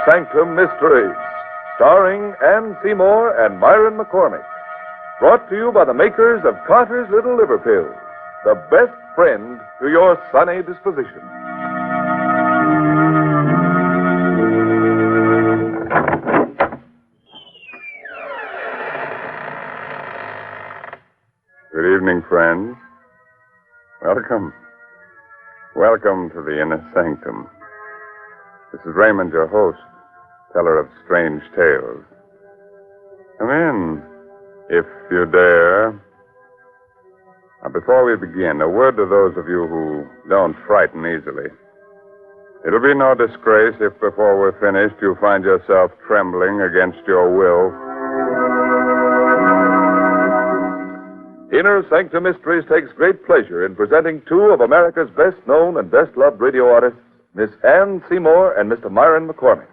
Sanctum Mystery, starring Ann Seymour and Myron McCormick. Brought to you by the makers of Carter's Little Liver Pills, the best friend to your sunny disposition. Good evening, friends. Welcome. Welcome to the Inner Sanctum. This is Raymond, your host, teller of strange tales. Come in, if you dare. Now, before we begin, a word to those of you who don't frighten easily. It'll be no disgrace if before we're finished you find yourself trembling against your will. Inner Sanctum Mysteries takes great pleasure in presenting two of America's best-known and best-loved radio artists, Miss Ann Seymour and Mr. Myron McCormick.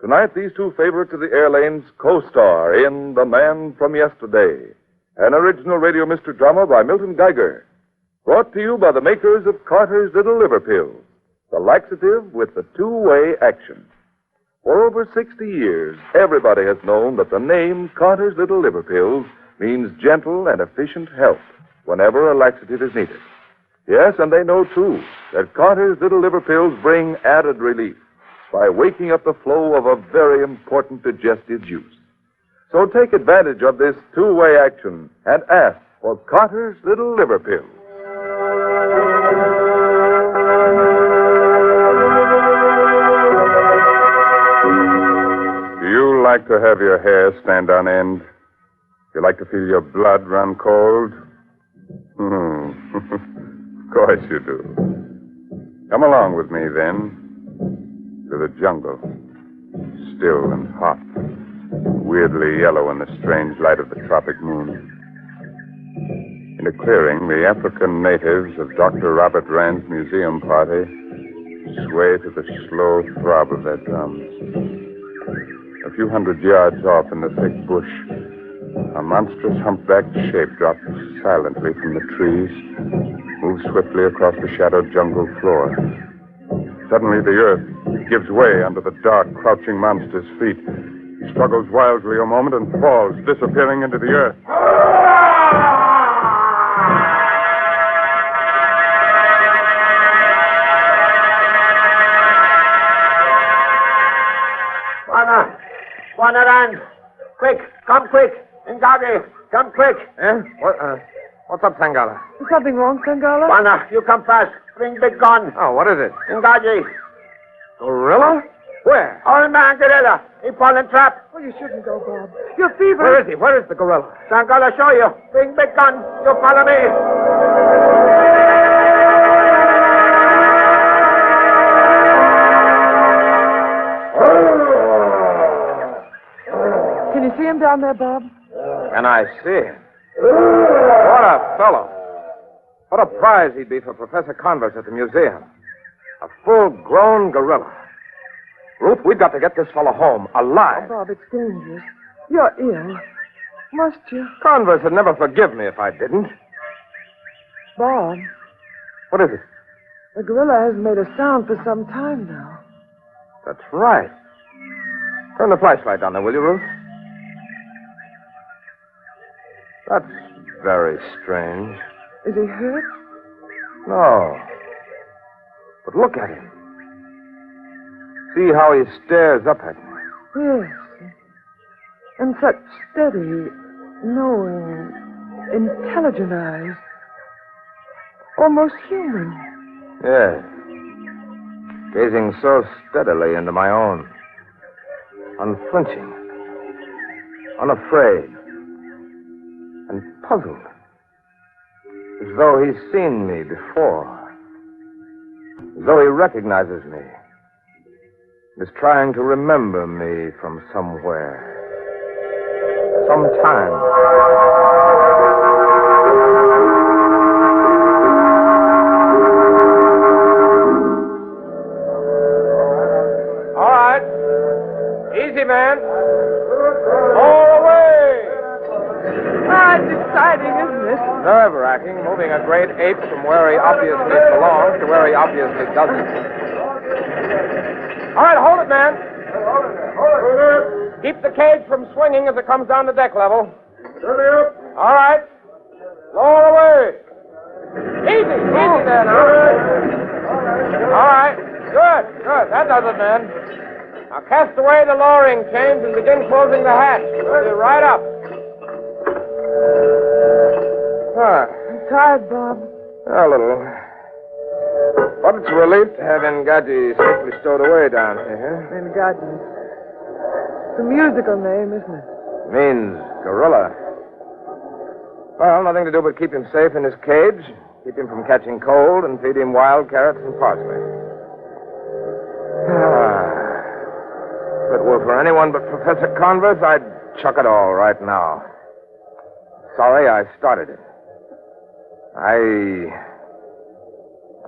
Tonight, these two favorites of the air lanes co-star in The Man from Yesterday, an original radio mystery drama by Milton Geiger, brought to you by the makers of Carter's Little Liver Pills, the laxative with the two-way action. For over 60 years, everybody has known that the name Carter's Little Liver Pills means gentle and efficient help whenever a laxative is needed. Yes, and they know, too, that Carter's Little Liver Pills bring added relief by waking up the flow of a very important digestive juice. So take advantage of this two-way action and ask for Carter's Little Liver Pills. Do you like to have your hair stand on end? You like to feel your blood run cold? Of course you do. Come along with me, then, to the jungle. Still and hot, weirdly yellow in the strange light of the tropic moon. In a clearing, the African natives of Dr. Robert Rand's museum party sway to the slow throb of their drums. A few hundred yards off in the thick bush, a monstrous humpbacked shape drops silently from the trees, moves swiftly across the shadowed jungle floor. Suddenly, the earth gives way under the dark, crouching monster's feet. He struggles wildly a moment and falls, disappearing into the earth. Bwana Rand! Quick! Come quick! Ngagi! Come quick! Eh? What's up, Tangala? Is something wrong, Sangala? Bwana, you come fast. Bring big gun. Oh, what is it? Ngagi! Gorilla? Where? Old man gorilla. He fallen trap. Oh, you shouldn't go, Bob. You're fever. Where is he? Where is the gorilla? Sangala show you. Bring big gun. You follow me. Can you see him down there, Bob? And I see him. What a fellow. What a prize he'd be for Professor Converse at the museum. A full-grown gorilla. Ruth, we've got to get this fellow home, alive. Oh, Bob, it's dangerous. You're ill. Must you? Converse would never forgive me if I didn't. Bob, What is it? the gorilla hasn't made a sound for some time now. That's right. Turn the flashlight down there, will you, Ruth? That's very strange. Is he hurt? No. But look at him. See how he stares up at me. Yes. And such steady, knowing, intelligent eyes. Almost human. Yes. Gazing so steadily into my own. Unflinching. Unafraid. And puzzled. As though he's seen me before. As though he recognizes me. Is trying to remember me from somewhere. Sometime. All right. Easy, man. All the way. Ah, it's exciting, isn't it? Nerve-wracking, moving a great ape from where he obviously belongs to where he obviously doesn't. All right, hold it, man. Keep the cage from swinging as it comes down to deck level. All right. Lower away. Easy there now. All right. Good. That does it, men. Now cast away the lowering chains and begin closing the hatch. We'll be right up. I'm tired, Bob. A little. But it's a relief to have Ngaji safely stowed away down here. Ngaji. It's a musical name, isn't it? Means gorilla. Well, nothing to do but keep him safe in his cage, keep him from catching cold, and feed him wild carrots and parsley. If it were for anyone but Professor Converse, I'd chuck it all right now. Sorry I started it.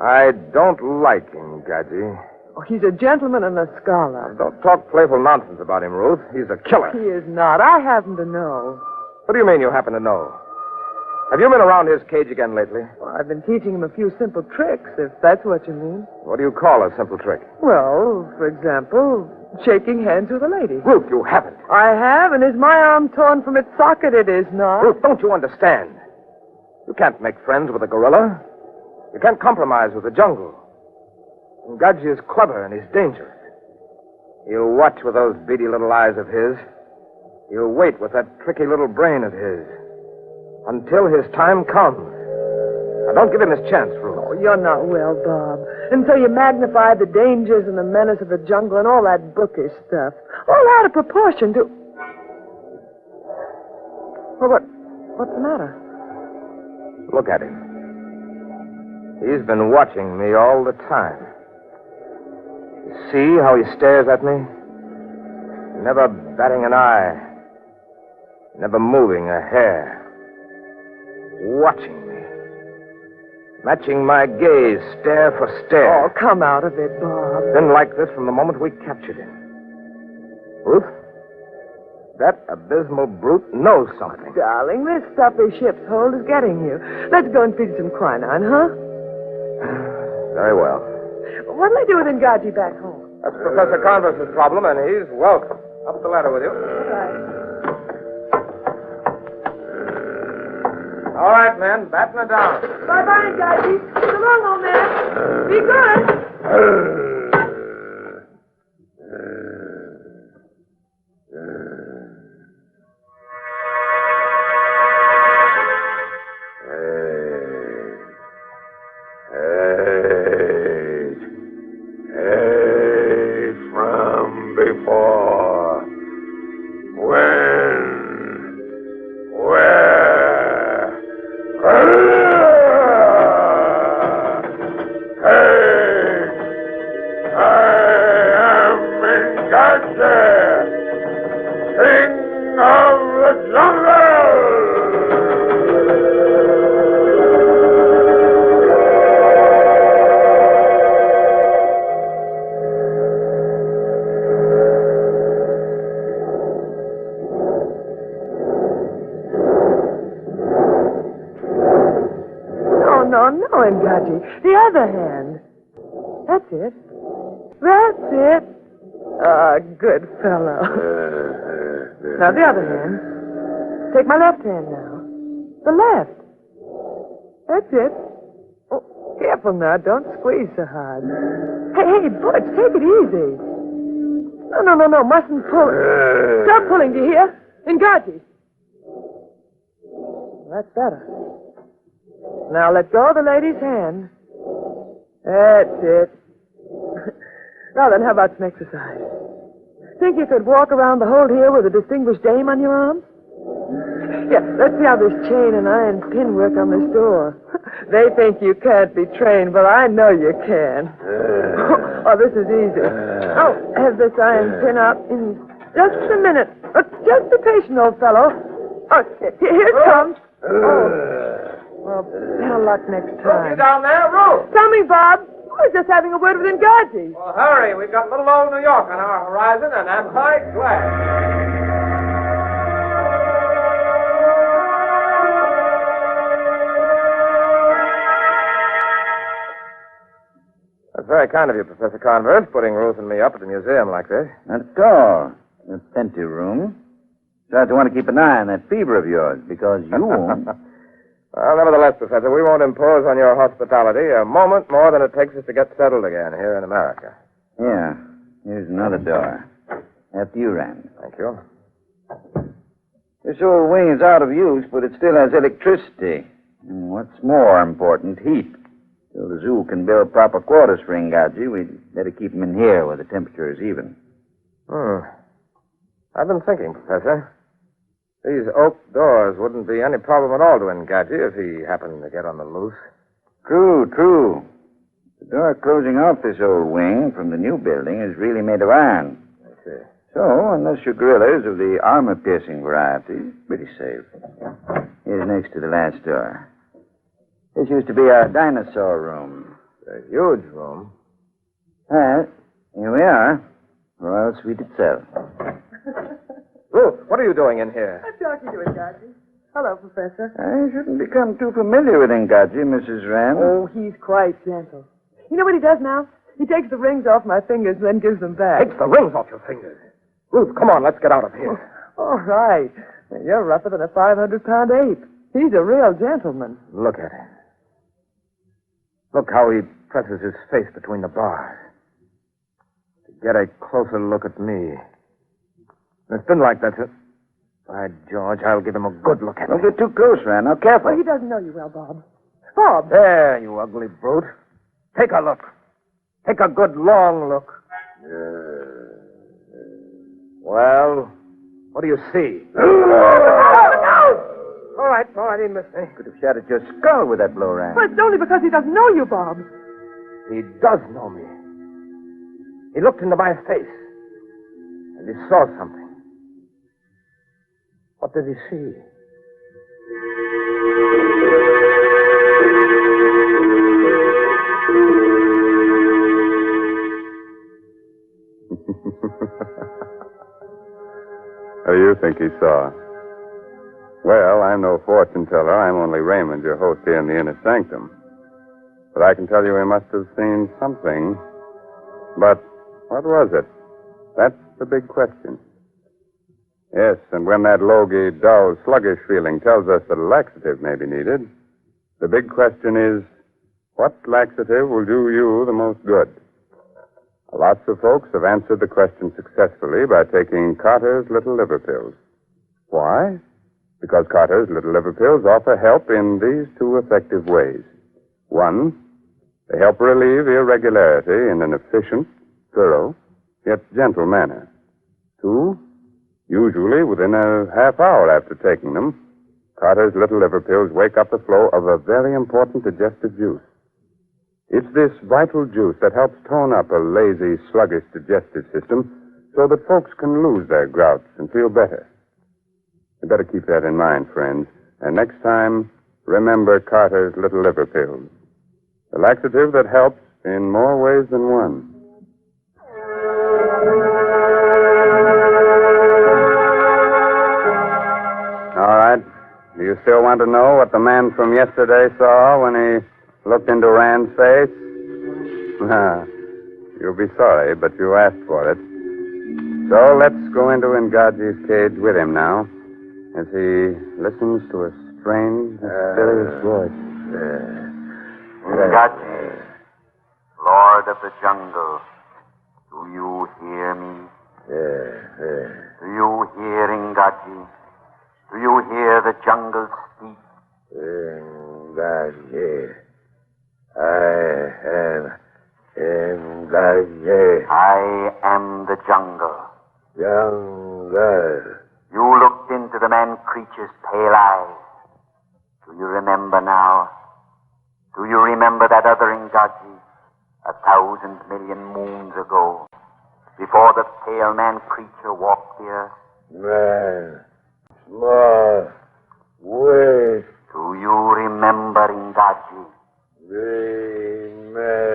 I don't like him, Ngaji. Oh, he's a gentleman and a scholar. Don't talk playful nonsense about him, Ruth. He's a killer. He is not. I happen to know. What do you mean you happen to know? Have you been around his cage again lately? Well, I've been teaching him a few simple tricks, if that's what you mean. What do you call a simple trick? Well, for example, shaking hands with a lady. Ruth, you haven't. I have, and is my arm torn from its socket? It is not. Ruth, don't you understand? You can't make friends with a gorilla. You can't compromise with the jungle. Ngaji is clever and he's dangerous. He'll watch with those beady little eyes of his. He'll wait with that tricky little brain of his. Until his time comes. Now, don't give him his chance, Ruth. Oh, you're not well, Bob. And so you magnify the dangers and the menace of the jungle and all that bookish stuff. All out of proportion to... Well, what's the matter? Look at him. He's been watching me all the time. You see how he stares at me? Never batting an eye. Never moving a hair. Watching me. Matching my gaze, stare for stare. Oh, come out of it, Bob. Been like this from the moment we captured him. Ruth, that abysmal brute knows something. Darling, this stuffy ship's hold is getting you. Let's go and feed some quinine, huh? Very well. What'll I do with Ngaji back home? That's Professor Converse's problem, and he's welcome. Up the ladder with you. All right, men. Batten her down. Bye-bye, Ngaji. So long, old man. Be good. No, Ngaji. The other hand. That's it. That's it. Ah, good fellow. Now, the other hand. Take my left hand now. The left. That's it. Oh, careful now. Don't squeeze so hard. Hey, Butch, take it easy. No. Mustn't pull it. Stop pulling, do you hear? Ngaji. That's better. Now let go of the lady's hand. That's it. Now then, how about some exercise? Think you could walk around the hold here with a distinguished dame on your arm? Yeah, let's see how this chain and iron pin work on this door. They think you can't be trained, but I know you can. Oh, this is easy. Oh, have this iron pin up in just a minute. Just be patient, old fellow. Oh, here it comes. Oh. Well, better luck next time. You down there, Ruth? Coming, Bob. I was just having a word with Ngaji. Well, hurry. We've got little old New York on our horizon, and I'm quite glad. That's very kind of you, Professor Converse, putting Ruth and me up at the museum like this. Not at all. A plenty room. Besides, I want to keep an eye on that fever of yours, because you won't. Well, nevertheless, Professor, we won't impose on your hospitality a moment more than it takes us to get settled again here in America. Yeah. Here's another door. After you, Rand. Thank you. This old wing is out of use, but it still has electricity. And what's more important, heat. Till the zoo can build proper quarters for Ingaji, we'd better keep him in here where the temperature is even. I've been thinking, Professor. These oak doors wouldn't be any problem at all to Ingaji if he happened to get on the loose. True. The door closing off this old wing from the new building is really made of iron. I see. So, unless your gorilla is of the armor-piercing variety, it's pretty safe. Here's next to the last door. This used to be our dinosaur room. A huge room. Well, here we are. Royal Suite itself. Ruth, what are you doing in here? I'm talking to Ingaji. Hello, Professor. I shouldn't become too familiar with Ingaji, Mrs. Rand. Oh, he's quite gentle. You know what he does now? He takes the rings off my fingers and then gives them back. Takes the rings off your fingers. Ruth, come on, let's get out of here. All right. You're rougher than a 500-pound ape. He's a real gentleman. Look at him. Look how he presses his face between the bars. To get a closer look at me. It's been like that. By George, I'll give him a good look at Don't me. get too close, Rand. Now, careful. Well, he doesn't know you well, Bob. Bob! There, you ugly brute. Take a look. Take a good long look. Well, what do you see? All right, he missed me. Could have shot at your skull with that blow, Rand. But it's only because he doesn't know you, Bob. He does know me. He looked into my face, and he saw something. What did he see? What do you think he saw? Well, I'm no fortune teller. I'm only Raymond, your host here in the Inner Sanctum. But I can tell you he must have seen something. But what was it? That's the big question. Yes, and when that logy, dull, sluggish feeling tells us that a laxative may be needed, the big question is, what laxative will do you the most good? Lots of folks have answered the question successfully by taking Carter's Little Liver Pills. Why? Because Carter's Little Liver Pills offer help in these two effective ways. One, they help relieve irregularity in an efficient, thorough, yet gentle manner. Two, usually within a half hour after taking them, Carter's Little Liver Pills wake up the flow of a very important digestive juice. It's this vital juice that helps tone up a lazy, sluggish digestive system so that folks can lose their grouts and feel better. You better keep that in mind, friends. And next time, remember Carter's Little Liver Pills. The laxative that helps in more ways than one. All right. Do you still want to know what the man from yesterday saw when he looked into Rand's face? You'll be sorry, but you asked for it. So let's go into Ngaji's cage with him now, as he listens to a strange, mysterious voice. Ngaji, Lord of the Jungle, do you hear me? Do you hear, Ngaji? Do you hear the jungle speak? Ngaji. I am the jungle. Jungle. You looked into the man-creature's pale eyes. Do you remember now? Do you remember that other Ngaji 1,000 million moons ago, before the pale man-creature walked the earth? Man. Small. Wait. Do you remember, Ngaji? Remember.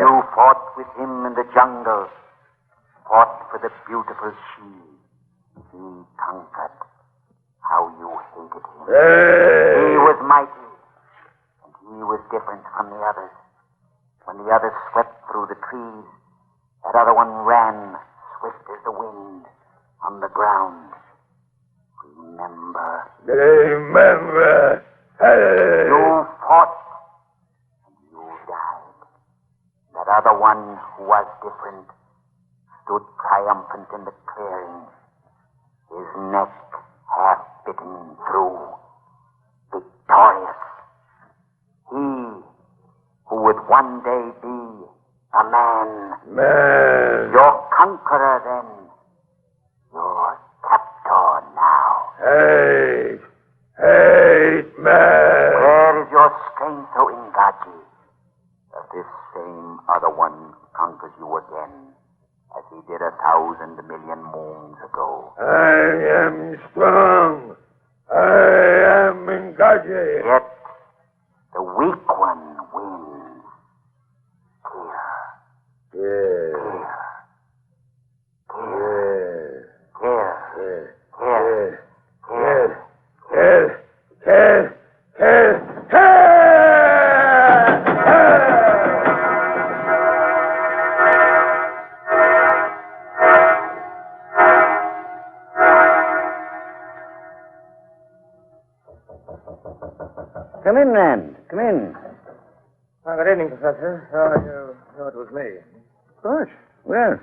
You fought with him in the jungle, fought for the beautiful she. He conquered. How you hated him. Hey. He was mighty, and he was different from the others. When the others swept through the trees, that other one ran, swift as the wind, on the ground. Remember. Remember. You fought and you died. That other one who was different stood triumphant in the clearing, his neck half bitten through, victorious. He who would one day be a man. Man. Your conqueror then. Your captor now. Hate, man. Where is your strength, O Ingaji? That this same other one conquers you again, as he did 1,000 million moons ago. I am strong. I am Ingaji. Yet, the weak one wins. Here. Come in, Rand. Come in. Well, good evening, Professor. You know it was me. Of course. Well,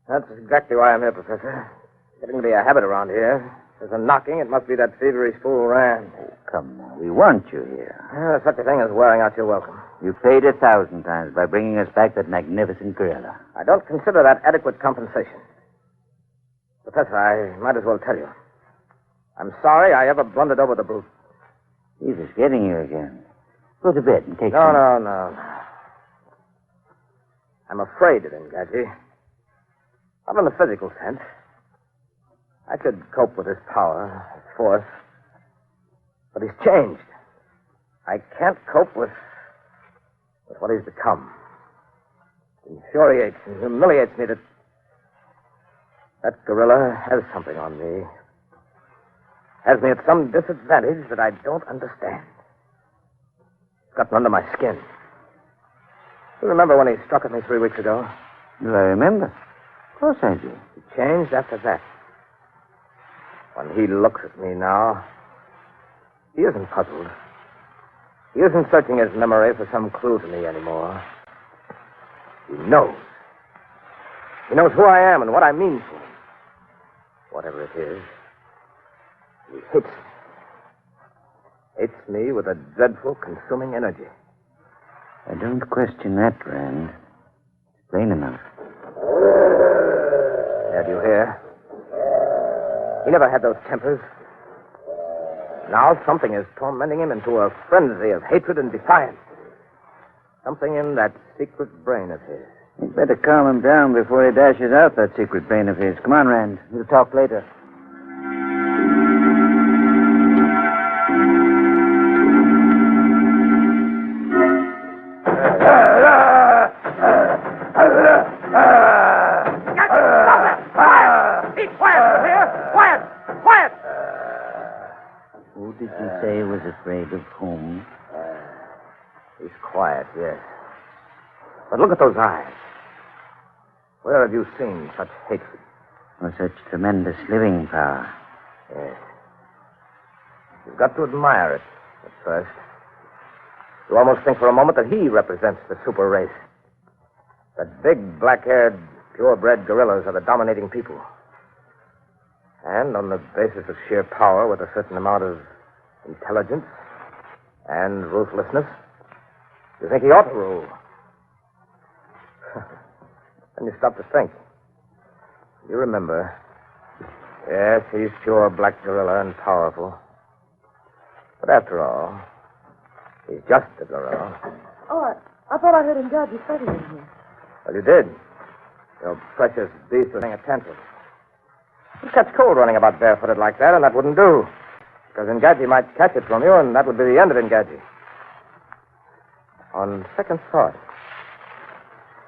That's exactly why I'm here, Professor. Getting to be a habit around here. There's a knocking. It must be that feverish fool Rand. come now. We want you here. There's such a thing as wearing out your welcome. You paid 1,000 times by bringing us back that magnificent gorilla. I don't consider that adequate compensation. Professor, I might as well tell you. I'm sorry I ever blundered over the brute. He's just getting you again. Go to bed and take No, some... no. I'm afraid of him, Gadget. Not in the physical sense. I could cope with his power, his force. But he's changed. I can't cope with what he's become. It infuriates and humiliates me that gorilla has something on me. Has me at some disadvantage that I don't understand. It's gotten under my skin. You remember when he struck at me 3 weeks ago? Do I remember? Of course I do. He changed after that. When he looks at me now, he isn't puzzled. He isn't searching his memory for some clue to me anymore. He knows. He knows who I am and what I mean to him. Whatever it is, he hates me. Hates me with a dreadful, consuming energy. I don't question that, Rand. It's plain enough. Yeah, do you hear? He never had those tempers. Now something is tormenting him into a frenzy of hatred and defiance. Something in that secret brain of his. You'd better calm him down before he dashes out that secret brain of his. Come on, Rand. We'll talk later. Who did you say was afraid of whom? He's quiet, yes. But look at those eyes. Where have you seen such hatred? Or such tremendous living power? Yes. You've got to admire it at first. You almost think for a moment that he represents the super race. That big, black-haired, purebred gorillas are the dominating people. And on the basis of sheer power, with a certain amount of intelligence and ruthlessness, you think he ought to rule. Then you stop to think. You remember. Yes, he's pure black gorilla and powerful. But after all, he's just a gorilla. Oh, I thought I heard him Gadget fighting in here. Well, you did. Your precious beast was having a tantrum. You catch cold running about barefooted like that, and that wouldn't do. Because Engadji might catch it from you, and that would be the end of Engadji. On second thought,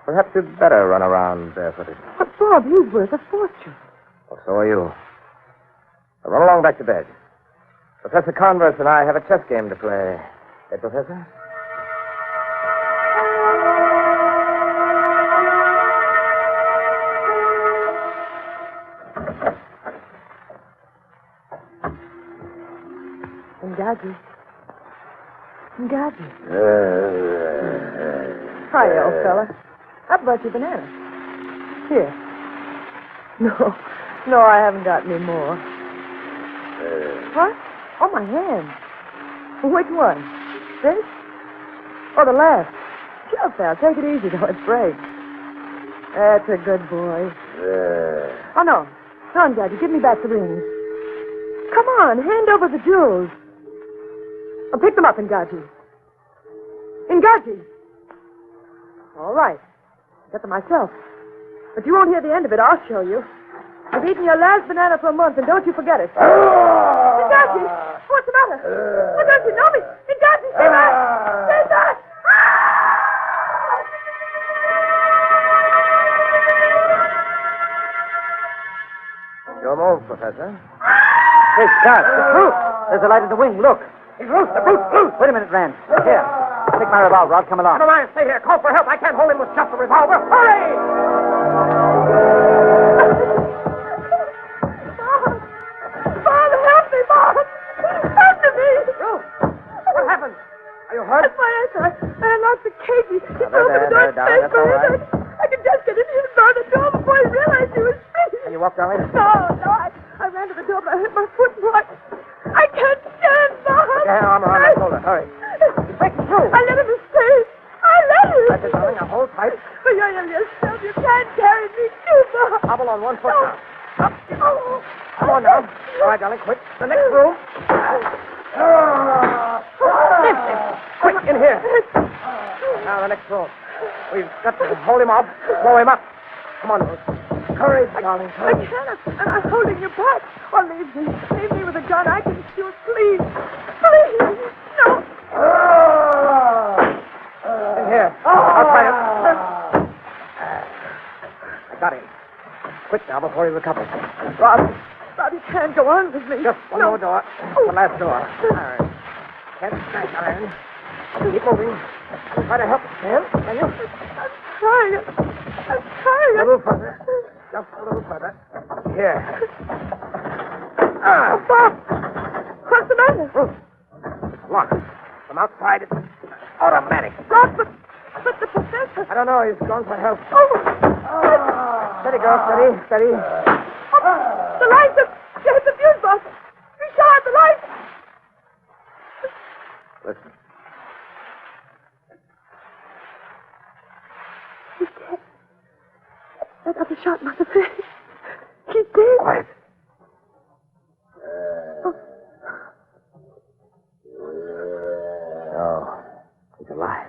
perhaps you'd better run around barefooted. But, Bob, he's worth a fortune. Well, so are you. Now run along back to bed. Professor Converse and I have a chess game to play. Hey, Professor? Ngaji. Ngaji. Hi, old fella. How about your banana? Here. No, I haven't got any more. What? Oh, my hand. Which one? This? Oh, the left. Sure, pal. Take it easy, though. It breaks. That's a good boy. Oh, no. Come on, Daddy. Give me back the rings. Come on. Hand over the jewels. Oh, pick them up, Ngaji. Ngaji. All right. Get them myself. But you won't hear the end of it. I'll show you. You've eaten your last banana for a month, and don't you forget it. Ngaji! What's the matter? Oh, don't you know me? Ngaji, stay back! Stay back! Your move, Professor. Hey, Scott, the fruit. There's a light in the wing. Look. He's loose. The brute's loose. Wait a minute, Rand. Here. Take my revolver. I'll come along. Never mind. Stay here. Call for help. I can't hold him with just a revolver. Hurry! Bob, help me, Bob! Help me! Ruth, what happened? Are you hurt? That's my answer. I unlocked the cage. He Now, broke the door darling, that's all right. I could just get in here and start the door before he realized he was free. Can you walk, darling? No, I ran to the door, but I hit my foot and I can't stand, Bob. Put your arm around my shoulder. Hurry. He's breaking through. I let him escape. I let him. That's it, darling. Now hold tight. But you're yourself. You can't carry me too, Bob. Hobble on one foot now. Up. Oh. Come on now. All right, darling, quick. The next room. Quick, in here. Now, the next room. We've got to hold him off, blow him up. Come on, Rose. Courage, darling, I courage. can't. I'm holding you back. Oh, leave me. Leave me with a gun. I can shoot. Please. Please. No. In here. I'll try it. I got him. Quick now, before he recovers. Bob, you can't go on with me. Just one more door. The last door. All right. Can't smash iron. Keep moving. Try to help us, can you? I'm trying. A little further. Just a little further. Here. Oh, Bob. What's the matter? Lock. From outside, it's automatic. Bob, but the professor. I don't know. He's gone for help. Oh. Steady, girl. Steady. Steady. Oh, the lights have... You hit the fuse box. You shot out the lights. Listen. He's dead. That other shot must have hit. He's dead. Quiet. No. He's alive.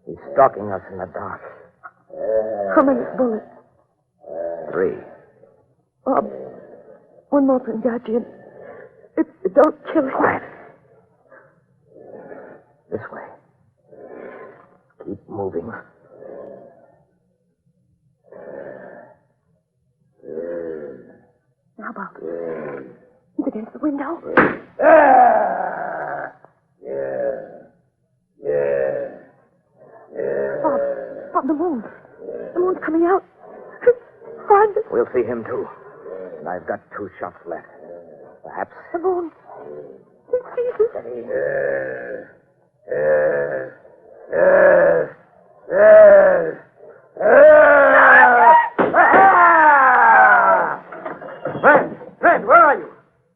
He's stalking us in the dark. How many bullets? 3. Bob, one more for Ngaji, and it don't kill him. Quiet. This way. Keep moving. Now, Bob. He's against the window. Bob, the moon. The moon's coming out. Find it. We'll see him, too. And I've got 2 shots left. Perhaps. The moon. He sees it. Ren, where are you?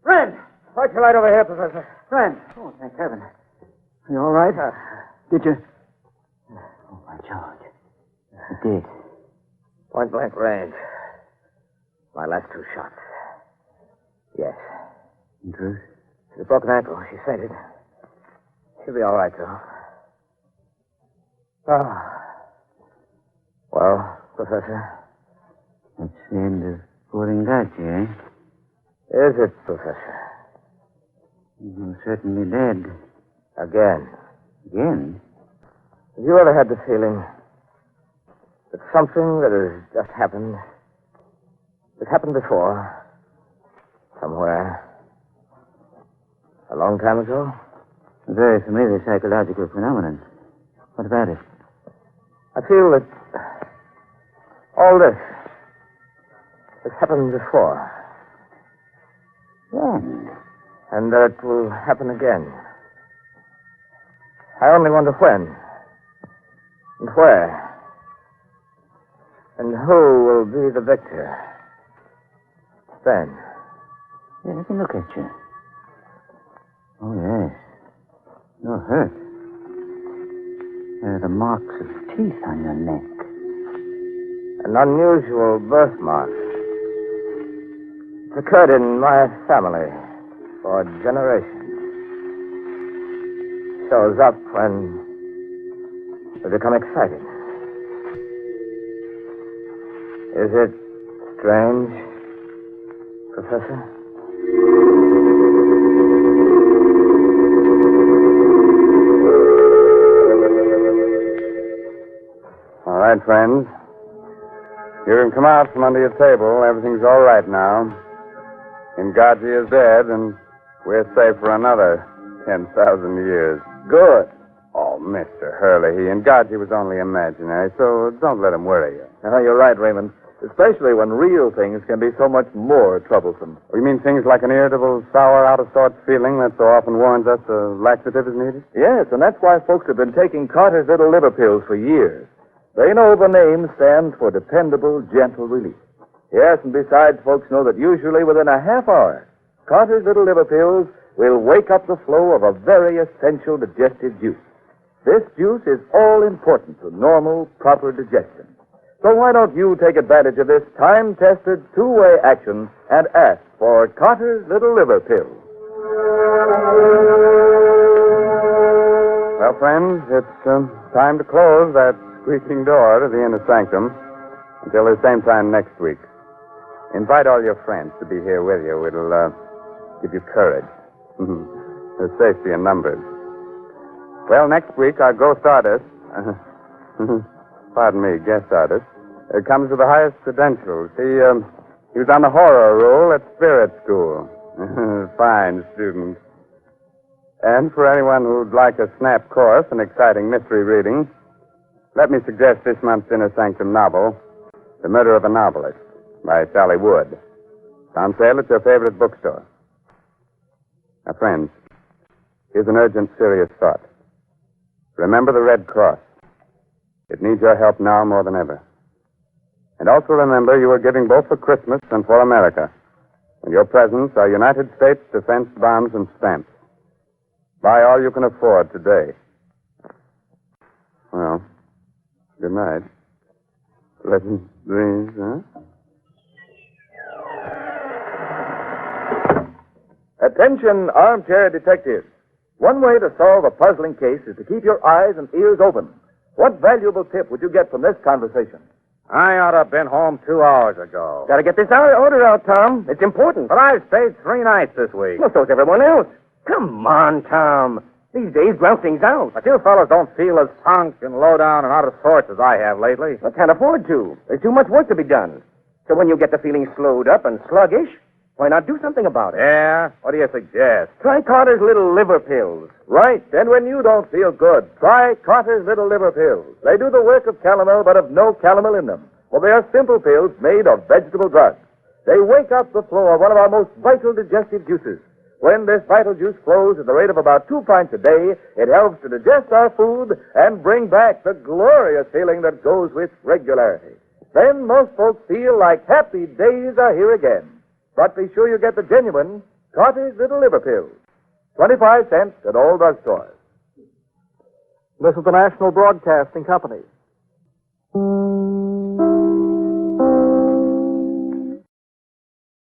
Ren! Watch your light over here, Professor. Ren. Oh, thank heaven. Are you all right? Did you? Oh, my George. You did. Point blank range. My last 2 shots. Yes. In truth? She's a broken ankle. She fainted. She'll be all right, though. Well, Professor? That's the end of poor Ngaji, eh? Is it, Professor? He's certainly dead. Again. Again? Have you ever had the feeling that something that has just happened, that happened before, somewhere, a long time ago? A very familiar psychological phenomenon. What about it? I feel that all this has happened before. When? And that it will happen again. I only wonder when. And where. And who will be the victor? Then. Yeah, let me look at you. Oh, yes. You're hurt. There are the marks of teeth on your neck. An unusual birthmark. It's occurred in my family for generations. Shows up when we become excited. Is it strange, Professor? All right, friends. You can come out from under your table. Everything's all right now. Ngaji is dead, and we're safe for another 10,000 years. Good. Oh, Mr. Hurley, Ngaji was only imaginary, so don't let him worry you. You're right, Raymond. Especially when real things can be so much more troublesome. Oh, you mean things like an irritable, sour, out-of-sorts feeling that so often warns us a laxative is needed? Yes, and that's why folks have been taking Carter's Little Liver Pills for years. They know the name stands for dependable, gentle relief. Yes, and besides, folks know that usually within a half hour, Carter's Little Liver Pills will wake up the flow of a very essential digestive juice. This juice is all important to normal, proper digestion. So why don't you take advantage of this time-tested two-way action and ask for Carter's Little Liver Pills? Well, friends, it's time to close that squeaking door to the Inner Sanctum until the same time next week. Invite all your friends to be here with you. It'll give you courage. There's safety in numbers. Well, next week, our ghost artist, pardon me, guest artist, comes with the highest credentials. He was on the horror roll at Spirit School. Fine student. And for anyone who'd like a snap course in exciting mystery reading, let me suggest this month's Inner Sanctum novel, The Murder of a Novelist, by Sally Wood. It's on sale at your favorite bookstore. Now, friends, here's an urgent, serious thought. Remember the Red Cross. It needs your help now more than ever. And also remember you are giving both for Christmas and for America. And your presents are United States defense bonds and stamps. Buy all you can afford today. Well, good night. Pleasant dreams, huh? Attention, armchair detectives. One way to solve a puzzling case is to keep your eyes and ears open. What valuable tip would you get from this conversation? I ought to have been home 2 hours ago. Gotta get this order out, Tom. It's important. But I've stayed 3 nights this week. Well, so's everyone else. Come on, Tom. These days, grousing's out. But you fellas don't feel as sunk and low down and out of sorts as I have lately. I can't afford to. There's too much work to be done. So when you get the feeling slowed up and sluggish, why not do something about it? Yeah? What do you suggest? Try Carter's Little Liver Pills. Right. And when you don't feel good, try Carter's Little Liver Pills. They do the work of calomel, but have no calomel in them. Well, they are simple pills made of vegetable drugs. They wake up the flow of one of our most vital digestive juices. When this vital juice flows at the rate of about 2 pints a day, it helps to digest our food and bring back the glorious feeling that goes with regularity. Then most folks feel like happy days are here again. But be sure you get the genuine Carter's Little Liver Pills. 25 cents at all drugstores. This is the National Broadcasting Company.